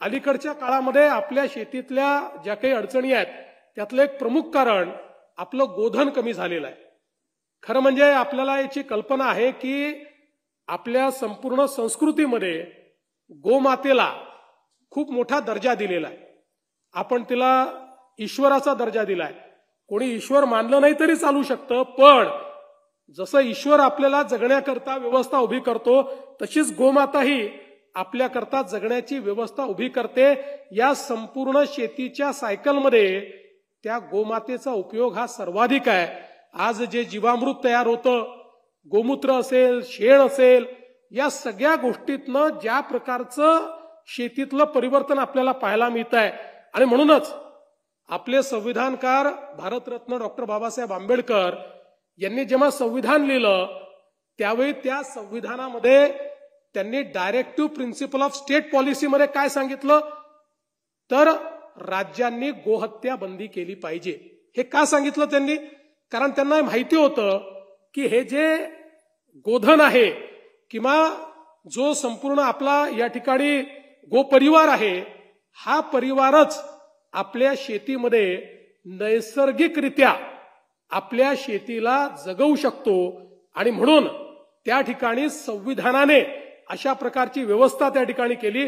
अलीकडच्या काळामध्ये आपल्या शेतीतल्या ज्या काही अडचणी आहेत त्यातलं एक प्रमुख कारण आपलं गोधन कमी झालेलं आहे. खरं म्हणजे आपल्याला याची कल्पना आहे की आपल्या संपूर्ण संस्कृतीमध्ये गोमातेला खूप मोठा दर्जा दिलेला आहे. आपण तिला ईश्वराचा दर्जा दिलाय. कोणी ईश्वर मानलं नाही तरी चालू शकतं, पण जसं ईश्वर आपल्याला जगण्याकरता व्यवस्था उभी करतो तशीच गोमाताही आपल्याकरता जगण्याची व्यवस्था उभी करते. या संपूर्ण शेतीच्या सायकलमध्ये त्या गोमातेचा उपयोग हा सर्वाधिक आहे. आज जे जीवामृत तयार होतं, गोमूत्र असेल, शेण असेल, या सगळ्या गोष्टीतनं ज्या प्रकारचं शेतीतलं परिवर्तन आपल्याला पाहायला मिळत आहे. आणि म्हणूनच आपले संविधानकार भारतरत्न डॉक्टर बाबासाहेब आंबेडकर यांनी जेव्हा संविधान लिहिलं त्यावेळी त्या संविधानामध्ये त्यांनी डायरेक्टिव्ह प्रिन्सिपल ऑफ स्टेट पॉलिसीमध्ये काय सांगितलं, तर राज्यांनी गोहत्या बंदी केली पाहिजे. हे का सांगितलं त्यांनी? कारण त्यांना माहिती होतं की हे जे गोधन आहे किंवा जो संपूर्ण आपला या ठिकाणी गोपरिवार आहे, हा परिवारच आपल्या शेतीमध्ये नैसर्गिकरित्या आपल्या शेतीला जगवू शकतो. आणि म्हणून त्या ठिकाणी संविधानाने अशा प्रकारची व्यवस्था त्या ठिकाणी केली